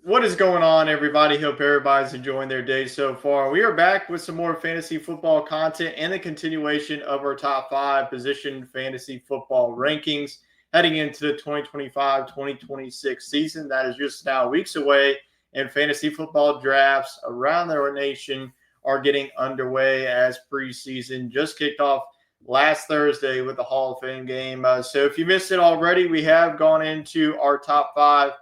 What is going on, everybody? Hope everybody's enjoying their day so far. We are back with some more fantasy football content and the continuation of our top five position fantasy football rankings heading into the 2025-2026 season. That is just now weeks away, and fantasy football drafts around the nation are getting underway as preseason just kicked off last Thursday with the Hall of Fame game. So if you missed it already, we have gone into our top five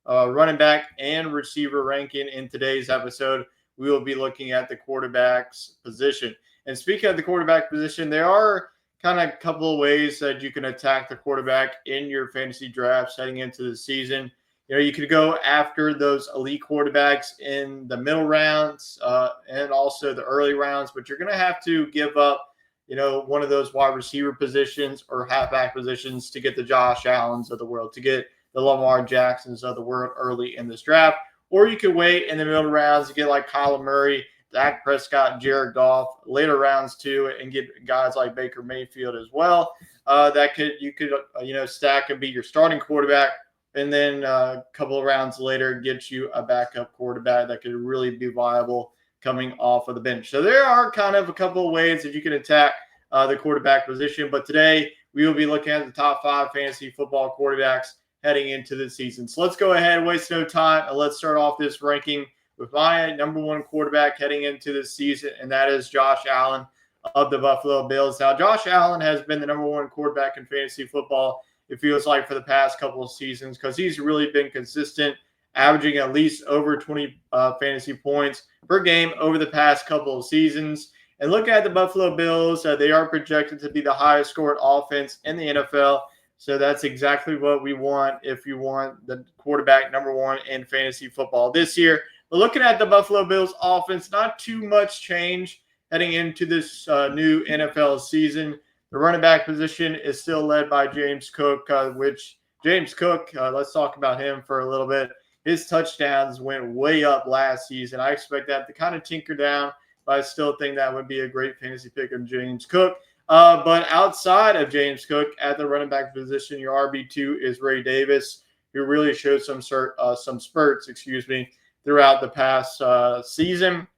running back and receiver ranking in today's episode. We will be looking at the quarterback's position. And speaking of the quarterback position, there are kind of a couple of ways that you can attack the quarterback in your fantasy drafts heading into the season. You could go after those elite quarterbacks in the middle rounds and also the early rounds, but you're going to have to give up, one of those wide receiver positions or halfback positions to get the Josh Allens of the world, to get the Lamar Jacksons of the world early in this draft. Or you could wait in the middle rounds to get like Kyler Murray, Dak Prescott, Jared Goff, later rounds too, and get guys like Baker Mayfield as well. You could stack and be your starting quarterback, and then a couple of rounds later get you a backup quarterback that could really be viable coming off of the bench. So there are kind of a couple of ways that you can attack the quarterback position. But today we will be looking at the top five fantasy football quarterbacks heading into the season. So let's go ahead, waste no time, and let's start off this ranking with my number one quarterback heading into this season, and that is Josh Allen of the Buffalo Bills. Now, Josh Allen has been the number one quarterback in fantasy football, it feels like, for the past couple of seasons because he's really been consistent, averaging at least over 20 fantasy points per game over the past couple of seasons. And looking at the Buffalo Bills, they are projected to be the highest scored offense in the NFL. So that's exactly what we want if you want the quarterback number one in fantasy football this year. But looking at the Buffalo Bills offense, not too much change heading into this new NFL season. The running back position is still led by James Cook, let's talk about him for a little bit. His touchdowns went way up last season. I expect that to kind of tinker down, but I still think that would be a great fantasy pick of James Cook. But outside of James Cook at the running back position, your RB2 is Ray Davis, who really showed some spurts, throughout the past season.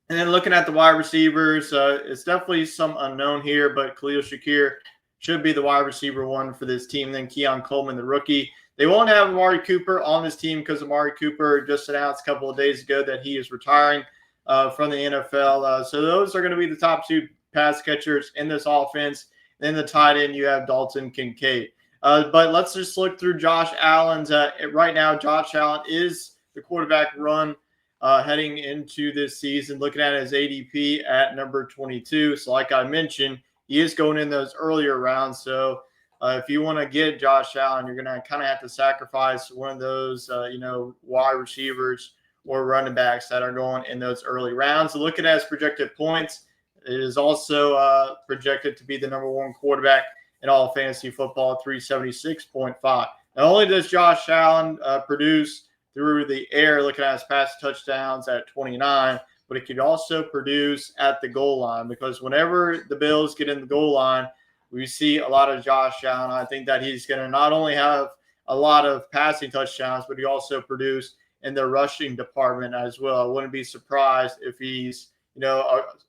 And then looking at the wide receivers, it's definitely some unknown here, but Khalil Shakir should be the wide receiver one for this team. Then Keon Coleman, the rookie. They won't have Amari Cooper on this team because Amari Cooper just announced a couple of days ago that he is retiring from the NFL. So those are going to be the top two pass catchers in this offense. Then the tight end, you have Dalton Kincaid. But let's just look through Josh Allen's. Right now, Josh Allen is the quarterback run heading into this season. Looking at his ADP at number 22. So like I mentioned, he is going in those earlier rounds. So if you want to get Josh Allen, you're going to kind of have to sacrifice one of those, wide receivers or running backs that are going in those early rounds. So looking at his projected points, it is also projected to be the number one quarterback in all fantasy football, 376.5. Not only does Josh Allen produce through the air, looking at his pass touchdowns at 29, but it could also produce at the goal line, because whenever the Bills get in the goal line, we see a lot of Josh Allen. I think that he's going to not only have a lot of passing touchdowns, but he also produce in the rushing department as well. I wouldn't be surprised if he's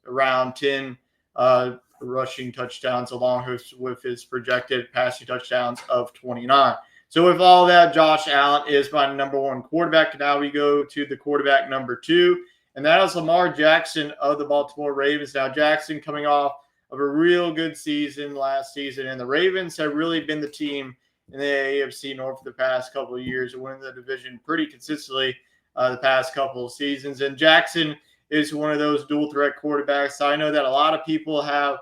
around 10 rushing touchdowns along with his projected passing touchdowns of 29. So with all that, Josh Allen is my number one quarterback. Now we go to the quarterback number two, and that is Lamar Jackson of the Baltimore Ravens. Now Jackson coming off of a real good season last season, and the Ravens have really been the team in the AFC North for the past couple of years, winning the division pretty consistently the past couple of seasons. And Jackson is one of those dual threat quarterbacks. I know that a lot of people have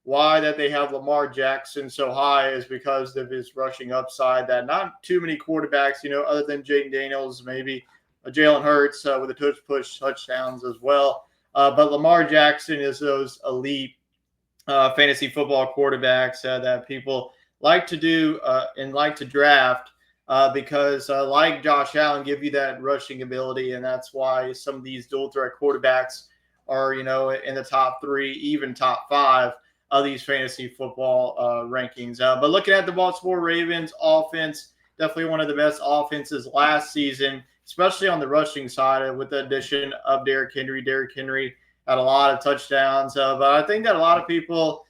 they have Lamar Jackson so high is because of his rushing upside, that not too many quarterbacks, other than Jaden Daniels, maybe Jalen Hurts with the push touchdowns as well. But Lamar Jackson is those elite fantasy football quarterbacks that people like to do and like to draft because like Josh Allen, give you that rushing ability, and that's why some of these dual threat quarterbacks are, in the top three, even top five of these fantasy football rankings. But looking at the Baltimore Ravens offense, definitely one of the best offenses last season, especially on the rushing side with the addition of Derrick Henry. Derrick Henry had a lot of touchdowns, but I think that a lot of people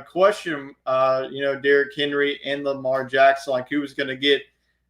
question, Derrick Henry and Lamar Jackson, like who was going to get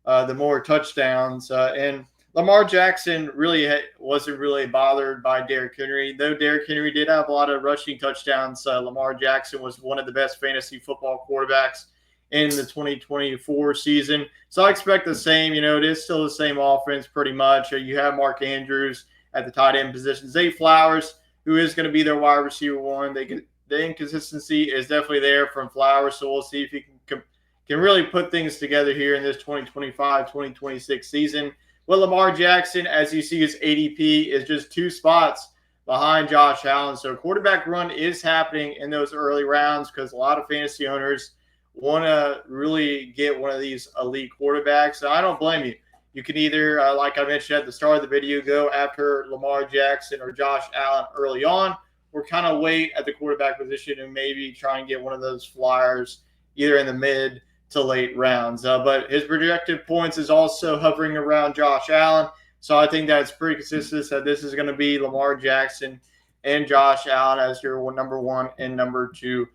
the more touchdowns. And Lamar Jackson really wasn't really bothered by Derrick Henry, though Derrick Henry did have a lot of rushing touchdowns. Lamar Jackson was one of the best fantasy football quarterbacks in the 2024 season. So I expect the same. It is still the same offense pretty much. You have Mark Andrews at the tight end position. Zay Flowers, who is going to be their wide receiver one. The inconsistency is definitely there from Flowers, so we'll see if he can really put things together here in this 2025-2026 season. Well, Lamar Jackson, as you see, his ADP is just 2 spots behind Josh Allen. So quarterback run is happening in those early rounds because a lot of fantasy owners want to really get one of these elite quarterbacks. So I don't blame you. You can either, like I mentioned at the start of the video, go after Lamar Jackson or Josh Allen early on, or kind of wait at the quarterback position and maybe try and get one of those flyers either in the mid to late rounds. But his projected points is also hovering around Josh Allen. So I think that's pretty consistent that this is going to be Lamar Jackson and Josh Allen as your number 1 and number 2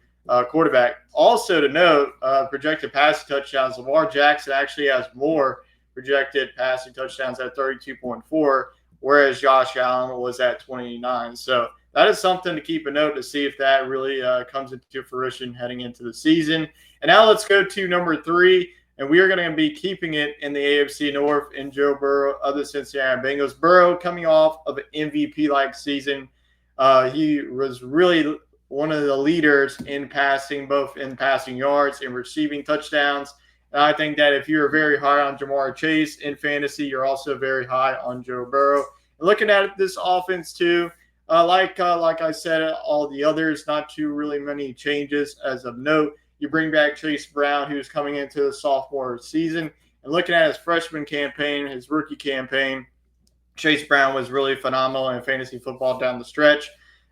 quarterback. Also to note, projected passing touchdowns, Lamar Jackson actually has more projected passing touchdowns at 32.4, whereas Josh Allen was at 29. So that is something to keep a note to see if that really comes into fruition heading into the season. And now let's go to number 3, and we are going to be keeping it in the AFC North in Joe Burrow of the Cincinnati Bengals. Burrow coming off of an MVP-like season. He was really one of the leaders in passing, both in passing yards and receiving touchdowns. And I think that if you're very high on Ja'Marr Chase in fantasy, you're also very high on Joe Burrow. And looking at this offense too, like I said, all the others, not too really many changes as of note. You bring back Chase Brown, who's coming into the sophomore season. And looking at his freshman campaign, his rookie campaign, Chase Brown was really phenomenal in fantasy football down the stretch.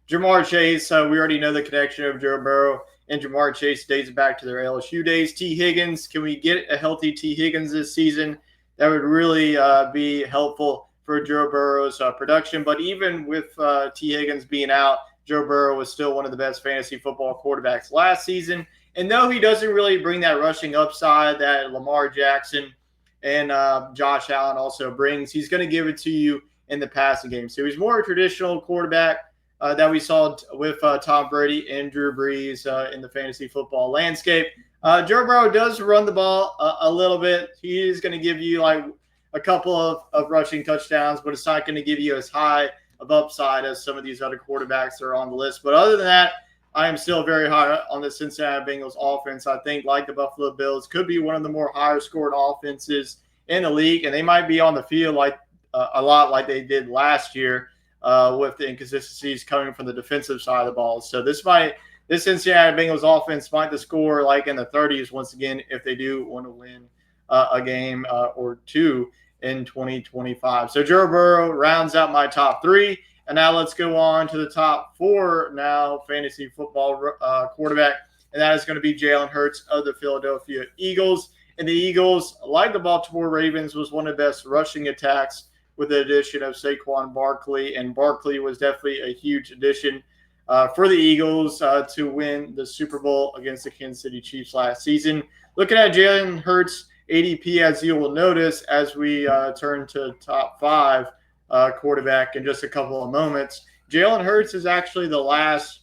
Ja'Marr Chase, we already know the connection of Joe Burrow and Ja'Marr Chase dates back to their LSU days. T. Higgins, can we get a healthy T. Higgins this season? That would really be helpful for Joe Burrow's production. But even with T. Higgins being out, Joe Burrow was still one of the best fantasy football quarterbacks last season. And though he doesn't really bring that rushing upside that Lamar Jackson and Josh Allen also brings, he's going to give it to you in the passing game. So he's more a traditional quarterback that we saw with Tom Brady and Drew Brees in the fantasy football landscape. Joe Burrow does run the ball a little bit. He is going to give you like a couple of rushing touchdowns, but it's not going to give you as high of upside as some of these other quarterbacks that are on the list. But other than that, I am still very high on the Cincinnati Bengals offense. I think, like the Buffalo Bills, could be one of the more higher scored offenses in the league, and they might be on the field like a lot like they did last year with the inconsistencies coming from the defensive side of the ball. So this Cincinnati Bengals offense might score like in the 30s once again if they do want to win a game or two in 2025. So Joe Burrow rounds out my top 3. And now let's go on to the top 4 now fantasy football quarterback. And that is going to be Jalen Hurts of the Philadelphia Eagles. And the Eagles, like the Baltimore Ravens, was one of the best rushing attacks with the addition of Saquon Barkley. And Barkley was definitely a huge addition for the Eagles to win the Super Bowl against the Kansas City Chiefs last season. Looking at Jalen Hurts' ADP, as you will notice, as we turn to top 5 quarterback in just a couple of moments, Jalen Hurts is actually the last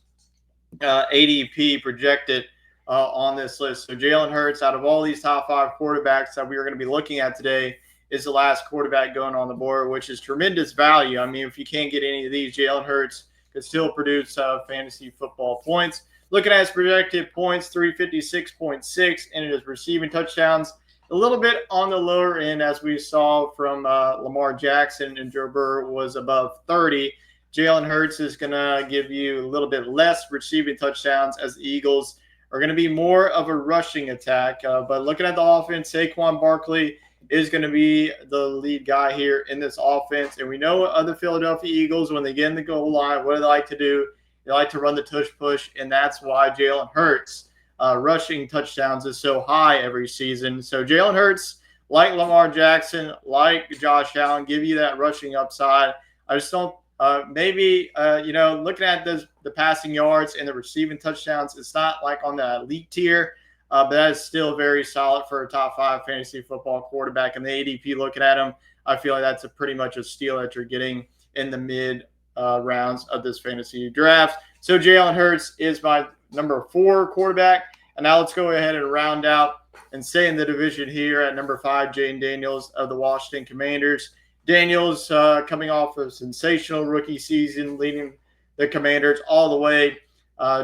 ADP projected on this list. So Jalen Hurts, out of all these top 5 quarterbacks that we are going to be looking at today, is the last quarterback going on the board, which is tremendous value. I mean, if you can't get any of these, Jalen Hurts could still produce fantasy football points. Looking at his projected points, 356.6, and his receiving touchdowns, a little bit on the lower end, as we saw from Lamar Jackson and Joe Burrow was above 30. Jalen Hurts is going to give you a little bit less receiving touchdowns, as the Eagles are going to be more of a rushing attack. But looking at the offense, Saquon Barkley is going to be the lead guy here in this offense. And we know other Philadelphia Eagles, when they get in the goal line, what do they like to do? They like to run the tush push, and that's why Jalen Hurts rushing touchdowns is so high every season. So Jalen Hurts, like Lamar Jackson, like Josh Allen, give you that rushing upside. I just don't. Looking at the passing yards and the receiving touchdowns, it's not like on the elite tier, but that is still very solid for a top 5 fantasy football quarterback. And the ADP, looking at him, I feel like that's pretty much a steal that you're getting in the mid rounds of this fantasy draft. So Jalen Hurts is my number 4 quarterback. And now let's go ahead and round out and stay in the division here at number 5, Jayden Daniels of the Washington Commanders. Daniels coming off a sensational rookie season, leading the Commanders all the way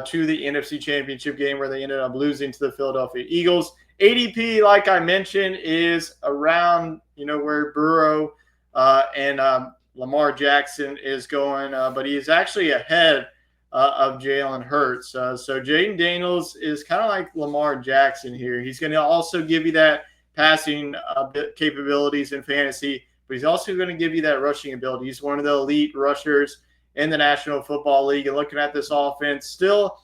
to the NFC Championship game where they ended up losing to the Philadelphia Eagles. ADP, like I mentioned, is around where Burrow and Lamar Jackson is going, but he is actually ahead of Jalen Hurts. So Jayden Daniels is kind of like Lamar Jackson here. He's going to also give you that passing capabilities in fantasy, but he's also going to give you that rushing ability. He's one of the elite rushers in the National Football League. And looking at this offense, still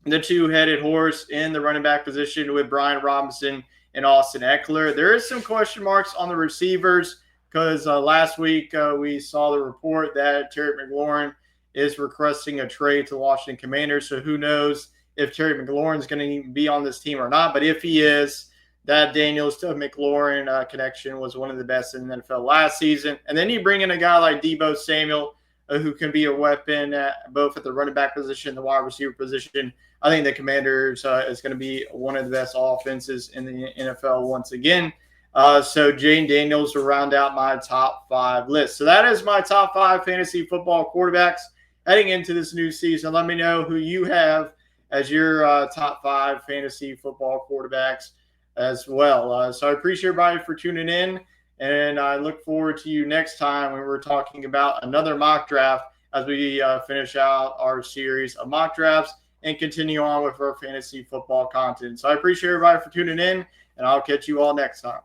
the two-headed horse in the running back position with Brian Robinson and Austin Eckler. There is some question marks on the receivers because last week we saw the report that Terry McLaurin is requesting a trade to the Washington Commanders. So who knows if Terry McLaurin is going to be on this team or not. But if he is, that Daniels to McLaurin connection was one of the best in the NFL last season. And then you bring in a guy like Deebo Samuel, who can be a weapon both at the running back position and the wide receiver position. I think the Commanders is going to be one of the best offenses in the NFL once again. So Jayden Daniels will round out my top 5 list. So that is my top 5 fantasy football quarterbacks heading into this new season. Let me know who you have as your top 5 fantasy football quarterbacks as well. So I appreciate everybody for tuning in, and I look forward to you next time when we're talking about another mock draft as we finish out our series of mock drafts and continue on with our fantasy football content. So I appreciate everybody for tuning in, and I'll catch you all next time.